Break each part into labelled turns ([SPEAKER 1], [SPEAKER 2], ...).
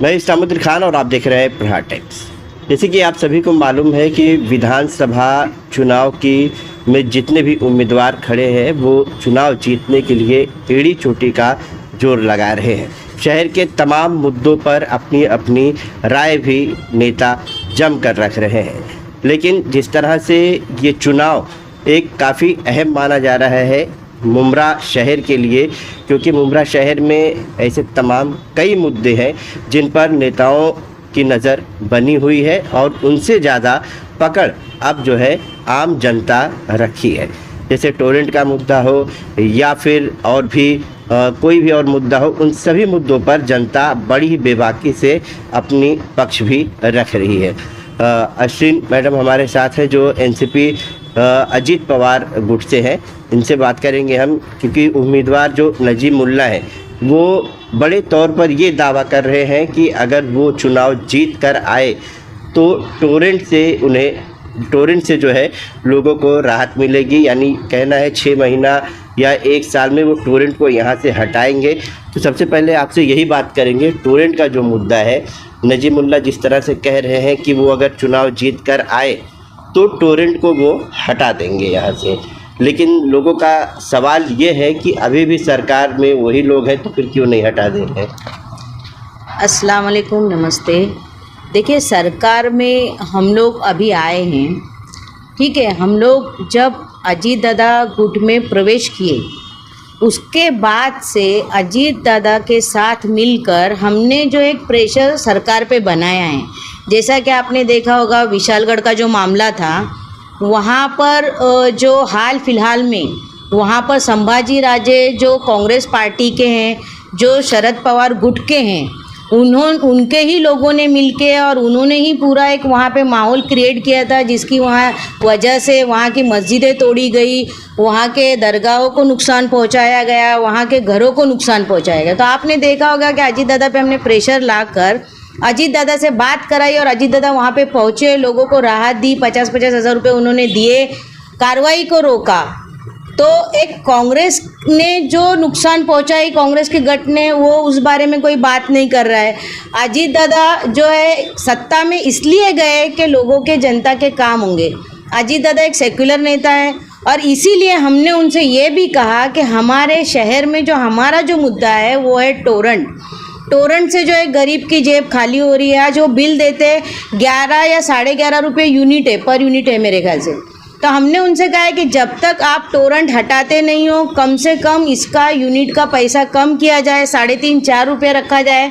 [SPEAKER 1] मैं इस्लामुद्दीन खान और आप देख रहे हैं प्रहार टाइम्स। जैसे कि आप सभी को मालूम है कि विधानसभा चुनाव की में जितने भी उम्मीदवार खड़े हैं वो चुनाव जीतने के लिए एड़ी चोटी का जोर लगा रहे हैं। शहर के तमाम मुद्दों पर अपनी अपनी राय भी नेता जम कर रख रहे हैं, लेकिन जिस तरह से ये चुनाव एक काफ़ी अहम माना जा रहा है मुमरा शहर के लिए, क्योंकि मुमरा शहर में ऐसे तमाम कई मुद्दे हैं जिन पर नेताओं की नज़र बनी हुई है और उनसे ज़्यादा पकड़ अब जो है आम जनता रखी है। जैसे टोरेंट का मुद्दा हो या फिर और भी कोई भी और मुद्दा हो, उन सभी मुद्दों पर जनता बड़ी ही बेबाकी से अपनी पक्ष भी रख रही है। अश्विन मैडम हमारे साथ है जो एनसीपी अजीत पवार गुट से हैं, इनसे बात करेंगे हम, क्योंकि उम्मीदवार जो नजीब मुल्ला है वो बड़े तौर पर ये दावा कर रहे हैं कि अगर वो चुनाव जीत कर आए तो टोरेंट से जो है लोगों को राहत मिलेगी, यानी कहना है 6 महीना या 1 साल में वो टोरेंट को यहाँ से हटाएंगे। तो सबसे पहले आपसे यही बात करेंगे, टोरेंट का जो मुद्दा है, नजीब मुल्ला जिस तरह से कह रहे हैं कि वो अगर चुनाव जीत कर आए तो टोरेंट को वो हटा देंगे यहाँ से, लेकिन लोगों का सवाल ये है कि अभी भी सरकार में वही लोग हैं तो फिर क्यों नहीं हटा दे रहे?
[SPEAKER 2] अस्सलाम वालेकुम, नमस्ते। देखिए, सरकार में हम लोग अभी आए हैं, ठीक है। हम लोग जब अजीत दादा गुट में प्रवेश किए उसके बाद से अजीत दादा के साथ मिलकर हमने जो एक प्रेशर सरकार पे बनाया है। जैसा कि आपने देखा होगा विशालगढ़ का जो मामला था, वहाँ पर जो हाल फिलहाल में वहाँ पर संभाजी राजे जो कांग्रेस पार्टी के हैं, जो शरद पवार गुट के हैं, उनके ही लोगों ने मिलके और उन्होंने ही पूरा एक वहाँ पे माहौल क्रिएट किया था, जिसकी वहाँ वजह से वहाँ की मस्जिदें तोड़ी गई, वहाँ के दरगाहों को नुकसान पहुँचाया गया, वहाँ के घरों को नुकसान पहुँचाया गया। तो आपने देखा होगा कि अजीत दादा पे हमने प्रेशर लाकर अजीत दादा से बात कराई और अजीत दादा वहाँ पे पहुँचे, लोगों को राहत दी, 50-50 हज़ार रुपये उन्होंने दिए, कार्रवाई को रोका। तो एक कांग्रेस ने जो नुकसान पहुंचाई, कांग्रेस के गठ ने, वो उस बारे में कोई बात नहीं कर रहा है। अजीत दादा जो है सत्ता में इसलिए गए कि लोगों के, जनता के काम होंगे। अजीत दादा एक सेक्युलर नेता है और इसीलिए हमने उनसे ये भी कहा कि हमारे शहर में जो हमारा जो मुद्दा है वो है टोरेंट से जो है गरीब की जेब खाली हो रही है। जो बिल देते 11 या 11.5 रुपये यूनिट है, पर यूनिट है मेरे ख्याल से। तो हमने उनसे कहा है कि जब तक आप टोरेंट हटाते नहीं हो, कम से कम इसका यूनिट का पैसा कम किया जाए, 3.5-4 रुपये रखा जाए।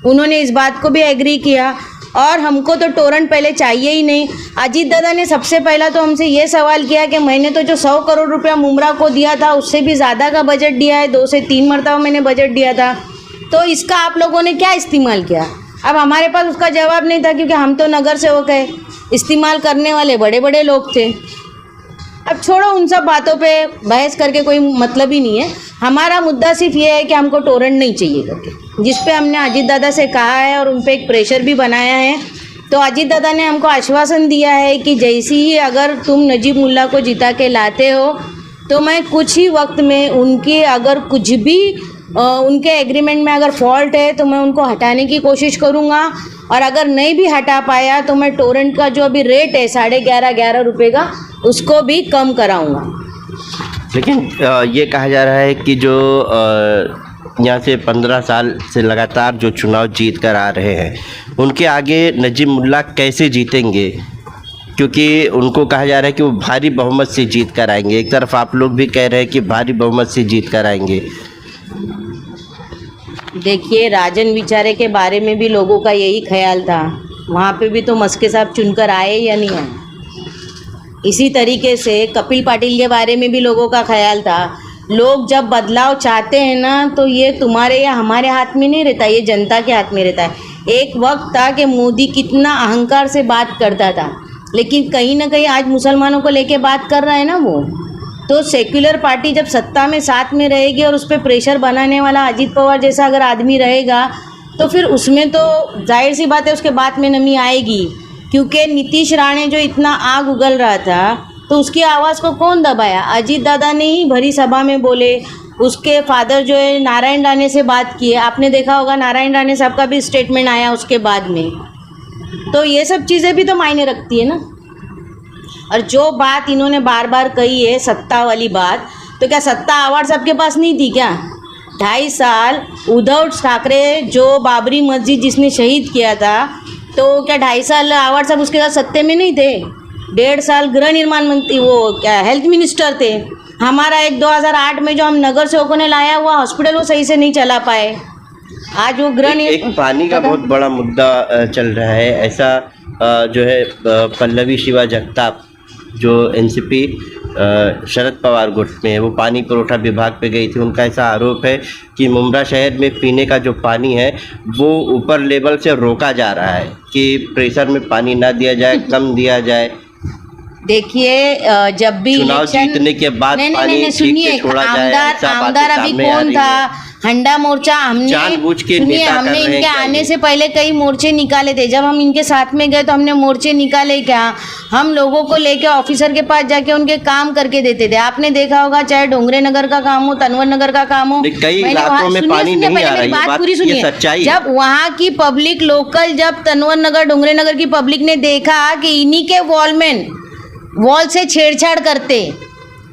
[SPEAKER 2] उन्होंने इस बात को भी एग्री किया और हमको तो टोरेंट पहले चाहिए ही नहीं। अजीत दादा ने सबसे पहला तो हमसे ये सवाल किया कि मैंने तो जो 100 करोड़ रुपया मुमरा को दिया था उससे भी ज़्यादा का बजट दिया है, 2 से 3 मरतबा मैंने बजट दिया था, तो इसका आप लोगों ने क्या इस्तेमाल किया? अब हमारे पास उसका जवाब नहीं था, क्योंकि हम तो नगर सेवक है, इस्तेमाल करने वाले बड़े बड़े लोग थे। अब छोड़ो, उन सब बातों पे बहस करके कोई मतलब ही नहीं है। हमारा मुद्दा सिर्फ ये है कि हमको टोरेंट नहीं चाहिए करके, जिस पे हमने अजीत दादा से कहा है और उन पे एक प्रेशर भी बनाया है। तो अजीत दादा ने हमको आश्वासन दिया है कि जैसे ही अगर तुम नजीब मुल्ला को जिता के लाते हो तो मैं कुछ ही वक्त में उनके, अगर कुछ भी उनके एग्रीमेंट में अगर फॉल्ट है तो मैं उनको हटाने की कोशिश करूँगा, और अगर नहीं भी हटा पाया तो मैं टोरेंट का जो अभी रेट है 11.5 रुपये का, उसको भी कम कराऊंगा।
[SPEAKER 1] लेकिन ये कहा जा रहा है कि जो यहाँ से 15 साल से लगातार जो चुनाव जीत कर आ रहे हैं उनके आगे नजीब मुल्ला कैसे जीतेंगे, क्योंकि उनको कहा जा रहा है कि वो भारी बहुमत से जीत कर आएंगे। एक तरफ आप लोग भी कह रहे हैं कि भारी बहुमत से जीत कर आएंगे।
[SPEAKER 2] देखिए, राजन विचारे के बारे में भी लोगों का यही ख्याल था, वहाँ पे भी तो मस्के साहब चुनकर आए या नहीं आए। इसी तरीके से कपिल पाटिल के बारे में भी लोगों का ख्याल था। लोग जब बदलाव चाहते हैं ना, तो ये तुम्हारे या हमारे हाथ में नहीं रहता, ये जनता के हाथ में रहता है। एक वक्त था कि मोदी कितना अहंकार से बात करता था, लेकिन कहीं ना कहीं आज मुसलमानों को लेके बात कर रहा है ना वो। तो सेक्युलर पार्टी जब सत्ता में साथ में रहेगी और उस पर प्रेशर बनाने वाला अजीत पवार जैसा अगर आदमी रहेगा, तो फिर उसमें तो जाहिर सी बात है उसके बात में नमी आएगी। क्योंकि नीतीश राणे जो इतना आग उगल रहा था, तो उसकी आवाज़ को कौन दबाया? अजीत दादा ने ही भरी सभा में बोले, उसके फादर जो है नारायण राणे से बात किए, आपने देखा होगा नारायण राणे साहब का भी स्टेटमेंट आया उसके बाद में। तो ये सब चीज़ें भी तो मायने रखती है ना। और जो बात इन्होंने बार बार कही है सत्ता वाली बात, तो क्या सत्ता आवाड़ सबके पास नहीं थी क्या? 2.5 साल उद्धव ठाकरे जो बाबरी मस्जिद जिसने शहीद किया था, तो क्या 2.5 साल आवाड़ साहब उसके साथ सत्ते में नहीं थे? 1.5 साल गृह निर्माण मंत्री, वो क्या हेल्थ मिनिस्टर थे। हमारा एक 2008 में जो हम नगर सेवकों ने लाया हुआ हॉस्पिटल वो सही से नहीं चला पाए। आज वो गृह
[SPEAKER 1] एक पानी का बहुत बड़ा मुद्दा चल रहा है। ऐसा जो है पल्लवी शिवा जगताप जो एनसीपी शरद पवार गुट में है, वो पानी पुरोठा विभाग पे गई थी। उनका ऐसा आरोप है कि मुंब्रा शहर में पीने का जो पानी है वो ऊपर लेवल से रोका जा रहा है कि प्रेशर में पानी ना दिया जाए, कम दिया जाए।
[SPEAKER 2] देखिए जब भी
[SPEAKER 1] चुनाव जीतने के बाद पानी
[SPEAKER 2] सुनिए, आमदार अभी कौन था? हंडा मोर्चा हमने इनके आने से पहले कई मोर्चे निकाले थे। जब हम इनके साथ में गए तो हमने मोर्चे निकाले क्या? हम लोगों को लेके ऑफिसर के पास जाके उनके काम करके देते थे। आपने देखा होगा, चाहे डोंगरे नगर का काम हो, तनवर नगर का काम हो,
[SPEAKER 1] कई इलाकों में पानी नहीं आ रहा है।
[SPEAKER 2] बात पूरी सुनिए। जब वहाँ की पब्लिक लोकल, जब तनवर नगर डोंगरे नगर की पब्लिक ने देखा कि इन्हीं के वॉल से छेड़छाड़ करते,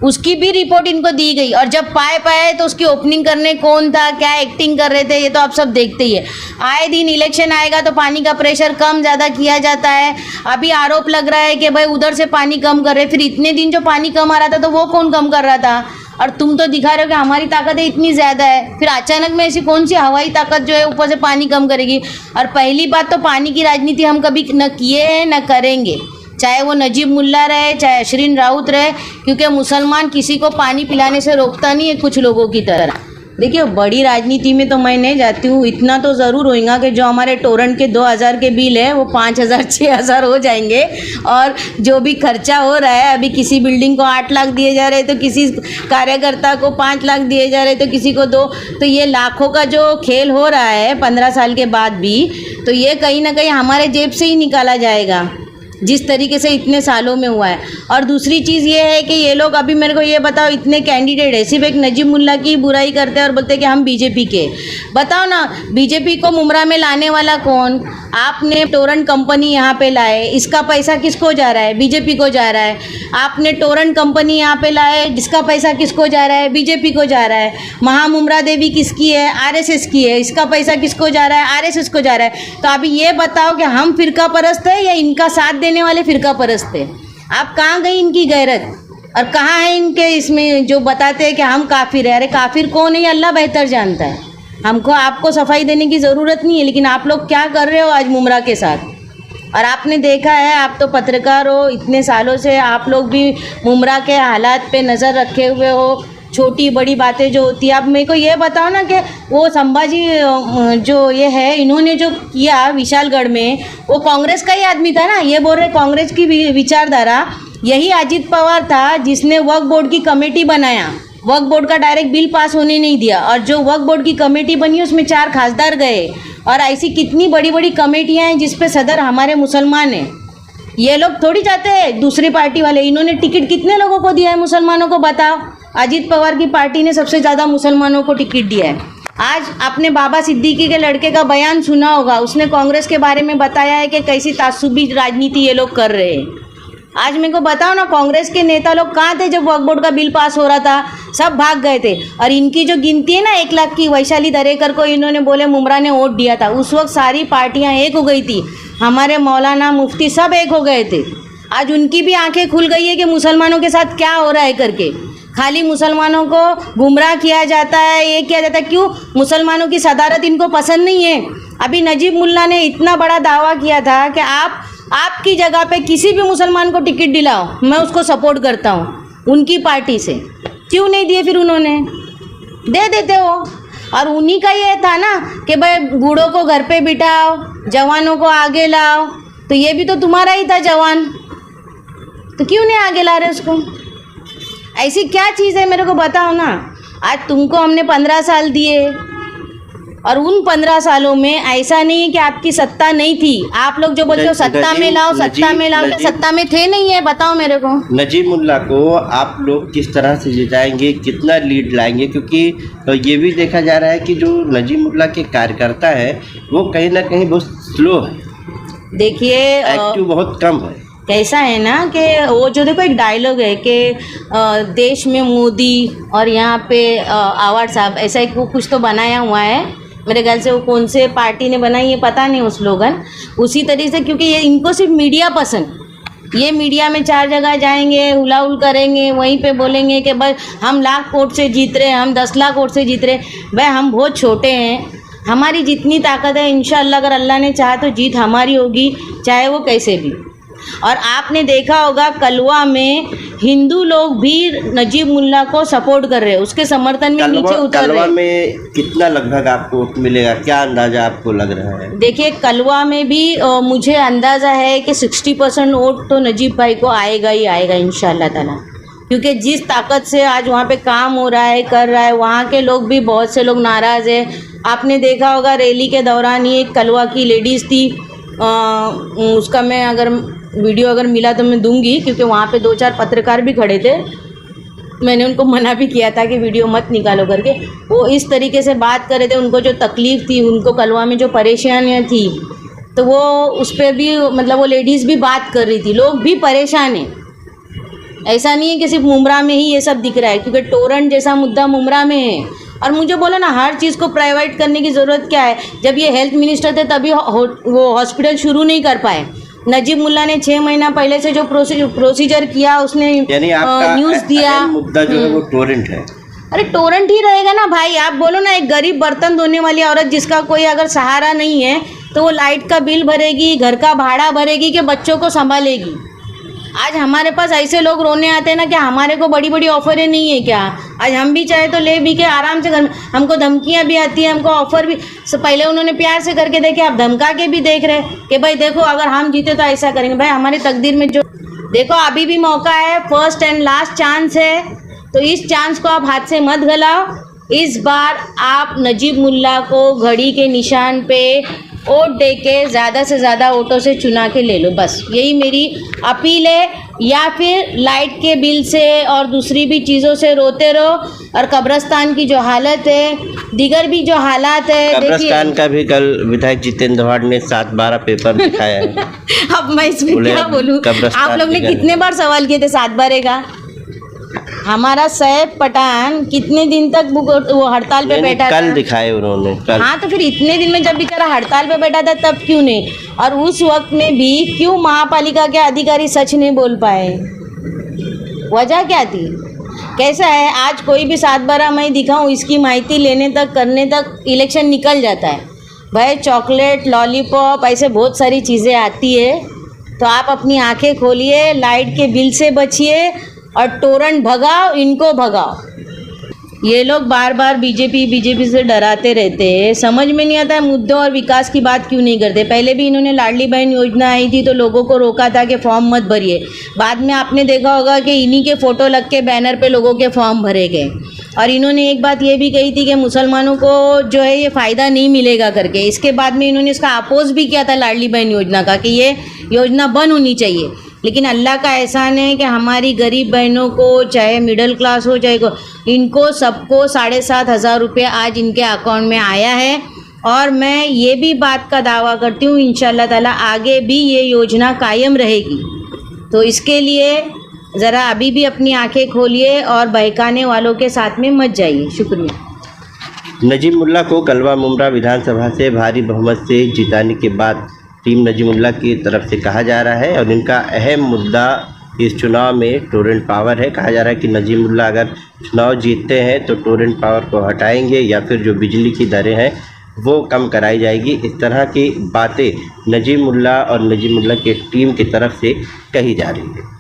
[SPEAKER 2] उसकी भी रिपोर्ट इनको दी गई। और जब पाए तो उसकी ओपनिंग करने कौन था, क्या एक्टिंग कर रहे थे, ये तो आप सब देखते ही है। आए दिन इलेक्शन आएगा तो पानी का प्रेशर कम ज़्यादा किया जाता है। अभी आरोप लग रहा है कि भाई उधर से पानी कम कर रहे, फिर इतने दिन जो पानी कम आ रहा था तो वो कौन कम कर रहा था? और तुम तो दिखा रहे हो कि हमारी ताकत है इतनी ज़्यादा है, फिर अचानक में ऐसी कौन सी हवाई ताकत जो है ऊपर से पानी कम करेगी? और पहली बात तो पानी की राजनीति हम कभी न किए हैं न करेंगे, चाहे वो नजीब मुल्ला रहे, चाहे अशरीन राउत रहे, क्योंकि मुसलमान किसी को पानी पिलाने से रोकता नहीं है कुछ लोगों की तरह। देखिए बड़ी राजनीति में तो मैं नहीं जाती हूँ, इतना तो ज़रूर होगा कि जो हमारे टोरेंट के 2000 के बिल है वो 5000 6000 हो जाएंगे। और जो भी खर्चा हो रहा है, अभी किसी बिल्डिंग को 8 लाख दिए जा रहे हैं तो किसी कार्यकर्ता को 5 लाख दिए जा रहे हैं तो किसी को 2, तो ये लाखों का जो खेल हो रहा है 15 साल के बाद भी, तो ये कहीं ना कहीं हमारे जेब से ही निकाला जाएगा जिस तरीके से इतने सालों में हुआ है। और दूसरी चीज़ ये है कि ये लोग, अभी मेरे को ये बताओ, इतने कैंडिडेट है, सिर्फ एक नजीब मुल्ला की बुराई करते हैं और बोलते हैं कि हम बीजेपी के। बताओ ना, बीजेपी को मुमरा में लाने वाला कौन? आपने टोरेंट कंपनी यहाँ पे लाए, इसका पैसा किसको जा रहा है? बीजेपी को जा रहा है। आपने टोरेंट कंपनी यहाँ पे लाए, जिसका पैसा किसको जा रहा है? बीजेपी को जा रहा है। महामुमरा देवी किसकी है? आरएसएस की है, इसका पैसा किसको जा रहा है? आरएसएस को जा रहा है। तो अभी ये बताओ कि हम फिरका परस्त है या इनका साथ देने वाले फिरका परस्त है? आप कहाँ गई इनकी गैरत? और कहाँ है इनके इसमें जो बताते हैं कि हम काफिर है? अरे काफिर कौन है ये अल्लाह बेहतर जानता है, हमको आपको सफाई देने की ज़रूरत नहीं है। लेकिन आप लोग क्या कर रहे हो आज मुमरा के साथ? और आपने देखा है, आप तो पत्रकार हो, इतने सालों से आप लोग भी मुमरा के हालात पे नज़र रखे हुए हो, छोटी बड़ी बातें जो होती है। अब मेरे को ये बताओ ना कि वो संभाजी जो ये है, इन्होंने जो किया विशालगढ़ में, वो कांग्रेस का ही आदमी था ना। ये बोल रहे कांग्रेस की विचारधारा, यही अजीत पवार था जिसने वक्फ बोर्ड की कमेटी बनाया, वक्फ बोर्ड का डायरेक्ट बिल पास होने नहीं दिया। और जो वक्फ बोर्ड की कमेटी बनी उसमें 4 खासदार गए। और ऐसी कितनी बड़ी बड़ी कमेटियाँ हैं जिस पे सदर हमारे मुसलमान हैं। ये लोग थोड़ी चाहते हैं दूसरी पार्टी वाले। इन्होंने टिकट कितने लोगों को दिया है मुसलमानों को, बताओ? अजीत पवार की पार्टी ने सबसे ज़्यादा मुसलमानों को टिकट दिया है। आज आपने बाबा सिद्दीकी के लड़के का बयान सुना होगा, उसने कांग्रेस के बारे में बताया है कि कैसी तासुबी राजनीति ये लोग कर रहे हैं। आज मेरे को बताओ ना, कांग्रेस के नेता लोग कहाँ थे जब वक्फ बोर्ड का बिल पास हो रहा था? सब भाग गए थे। और इनकी जो गिनती है ना 1 लाख की, वैशाली दरेकर को इन्होंने बोले मुमरा ने वोट दिया था, उस वक्त सारी पार्टियां एक हो गई थी, हमारे मौलाना मुफ्ती सब एक हो गए थे। आज उनकी भी आंखें खुल गई है कि मुसलमानों के साथ क्या हो रहा है करके। खाली मुसलमानों को गुमराह किया जाता है, ये किया जाता है। क्यों? मुसलमानों की सदारत इनको पसंद नहीं है। अभी नजीब मुल्ला ने इतना बड़ा दावा किया था कि आपकी जगह पे किसी भी मुसलमान को टिकट दिलाओ, मैं उसको सपोर्ट करता हूँ उनकी पार्टी से। क्यों नहीं दिए? फिर उन्होंने दे देते हो। और उन्हीं का ये था ना कि भाई बूढ़ों को घर पे बिठाओ, जवानों को आगे लाओ। तो ये भी तो तुम्हारा ही था जवान, तो क्यों नहीं आगे ला रहे उसको? ऐसी क्या चीज़ है मेरे को बताओ ना। आज तुमको हमने 15 साल दिए, और उन 15 सालों में ऐसा नहीं है कि आपकी सत्ता नहीं थी। आप लोग जो बोलते हो सत्ता में लाओ, सत्ता में लाओ, सत्ता में थे नहीं है, बताओ मेरे को।
[SPEAKER 1] नजीमुल्ला को आप लोग किस तरह से जिताएंगे, कितना लीड लाएंगे? क्योंकि ये भी देखा जा रहा है कि जो नजीमुल्ला के कार्यकर्ता है वो कहीं ना कहीं बहुत स्लो है,
[SPEAKER 2] देखिए
[SPEAKER 1] एक्टिव बहुत कम है।
[SPEAKER 2] कैसा है ना कि वो जो देखो एक डायलॉग है कि देश में मोदी और यहाँ पे आवाज साहब, ऐसा एक वो कुछ तो बनाया हुआ है मेरे ख्याल से, वो कौन से पार्टी ने बनाई ये पता नहीं वो स्लोगन। उसी तरीके से, क्योंकि ये इनको सिर्फ मीडिया पसंद, ये मीडिया में 4 जगह जाएंगे, हुलाहुल करेंगे, वहीं पे बोलेंगे कि भाई हम लाख वोट से जीत रहे, हम 10 लाख वोट से जीत रहे। भाई हम बहुत छोटे हैं, हमारी जितनी ताकत है इंशाअल्लाह अगर अल्लाह ने चाहा तो जीत हमारी होगी, चाहे वो कैसे भी। और आपने देखा होगा कलवा में हिंदू लोग भी नजीब मुल्ला को सपोर्ट कर रहे हैं, उसके समर्थन में नीचे उतर रहे हैं।
[SPEAKER 1] कलवा में कितना लगभग आपको वोट मिलेगा, क्या अंदाजा आपको लग रहा है?
[SPEAKER 2] देखिए कलवा में भी मुझे अंदाज़ा है कि 60% वोट तो नजीब भाई को आएगा ही आएगा इंशाअल्लाह ताला, क्योंकि जिस ताकत से आज वहाँ पे काम हो रहा है, कर रहा है, वहाँ के लोग भी बहुत से लोग नाराज़ है। आपने देखा होगा रैली के दौरान ही एक कलवा की लेडीज़ थी, उसका मैं अगर वीडियो अगर मिला तो मैं दूंगी, क्योंकि वहाँ पे 2-4 पत्रकार भी खड़े थे, मैंने उनको मना भी किया था कि वीडियो मत निकालो करके। वो इस तरीके से बात कर रहे थे, उनको जो तकलीफ़ थी, उनको कलवा में जो परेशानियाँ थी, तो वो उस पर भी मतलब वो लेडीज़ भी बात कर रही थी, लोग भी परेशान हैं। ऐसा नहीं है कि सिर्फ मुमरा में ही ये सब दिख रहा है, क्योंकि टोरेंट जैसा मुद्दा मुमरा में है। और मुझे बोला ना हर चीज़ को प्राइवेट करने की ज़रूरत क्या है? जब ये हेल्थ मिनिस्टर थे तभी वो हॉस्पिटल शुरू नहीं कर पाए। नजीब मुल्ला ने 6 महीना पहले से जो प्रोसीजर किया, उसने न्यूज़ दिया।
[SPEAKER 1] मुद्दा जो है वो टोरेंट है।
[SPEAKER 2] अरे टोरेंट ही रहेगा ना भाई। आप बोलो ना, एक गरीब बर्तन धोने वाली औरत जिसका कोई अगर सहारा नहीं है तो वो लाइट का बिल भरेगी, घर का भाड़ा भरेगी कि बच्चों को संभालेगी? आज हमारे पास ऐसे लोग रोने आते हैं ना कि हमारे को बड़ी बड़ी ऑफरें नहीं है क्या? आज हम भी चाहे तो ले भी के आराम से घर में, हमको धमकियां भी आती हैं, हमको ऑफर भी। पहले उन्होंने प्यार से करके देखे, अब धमका के भी देख रहे कि भाई देखो अगर हम जीते तो ऐसा करेंगे। भाई हमारी तकदीर में जो, देखो अभी भी मौका है, फर्स्ट एंड लास्ट चांस है, तो इस चांस को आप हाथ से मत गलाओ। इस बार आप नजीब मुल्ला को घड़ी के निशान पे वोट दे के ज़्यादा से ज़्यादा वोटों से चुना के ले लो, बस यही मेरी अपील है। या फिर लाइट के बिल से और दूसरी भी चीज़ों से रोते रहो, और कब्रिस्तान की जो हालत है, दीगर भी जो हालात है,
[SPEAKER 1] कब्रिस्तान का भी कल विधायक जितेंद्र दवाड़ ने 7-12 पेपर दिखाया है।
[SPEAKER 2] अब मैं इसमें क्या बोलूँ? आप लोग ने कितने बार सवाल किए थे 7 बार का? हमारा सैफ पठान कितने दिन तक वो हड़ताल पे बैठा था?
[SPEAKER 1] कल दिखाए उन्होंने कल।
[SPEAKER 2] हाँ तो फिर इतने दिन में जब बेचारा हड़ताल पे बैठा था तब क्यों नहीं? और उस वक्त में भी क्यों महापालिका के अधिकारी सच नहीं बोल पाए? वजह क्या थी? कैसा है, आज कोई भी 7 बार मैं दिखाऊं, इसकी माहिती लेने तक करने तक इलेक्शन निकल जाता है। भाई चॉकलेट, लॉलीपॉप, ऐसे बहुत सारी चीज़ें आती है, तो आप अपनी आंखें खोलिए, लाइट के बिल से बचिए और टोरेंट भगाओ, इनको भगाओ। ये लोग बार बार बीजेपी से डराते रहते हैं, समझ में नहीं आता है मुद्दों और विकास की बात क्यों नहीं करते। पहले भी इन्होंने लाडली बहन योजना आई थी तो लोगों को रोका था कि फॉर्म मत भरिए, बाद में आपने देखा होगा कि इन्हीं के फ़ोटो लग के बैनर पे लोगों के फॉर्म भरे गए। और इन्होंने एक बात ये भी कही थी कि मुसलमानों को जो है ये फ़ायदा नहीं मिलेगा करके। इसके बाद में इन्होंने इसका अपोज भी किया था लाडली बहन योजना का, कि ये योजना बंद होनी चाहिए। लेकिन अल्लाह का एहसान है कि हमारी गरीब बहनों को, चाहे मिडिल क्लास हो चाहे इनको सबको 7,500 रुपये आज इनके अकाउंट में आया है। और मैं ये भी बात का दावा करती हूँ इंशाअल्लाह ताला आगे भी ये योजना कायम रहेगी। तो इसके लिए ज़रा अभी भी अपनी आंखें खोलिए और बहकाने वालों के साथ में मत जाइए। शुक्रिया।
[SPEAKER 1] नजीब मुल्ला को कलवा मुमरा विधानसभा से भारी बहुमत से जिताने के बाद टीम नजीब मुल्ला की तरफ से कहा जा रहा है, और इनका अहम मुद्दा इस चुनाव में टोरेंट पावर है। कहा जा रहा है कि नजीब मुल्ला अगर चुनाव जीतते हैं तो टोरेंट पावर को हटाएंगे या फिर जो बिजली की दरें हैं वो कम कराई जाएगी। इस तरह की बातें नजीब मुल्ला और नजीब मुल्ला की टीम की तरफ से कही जा रही है।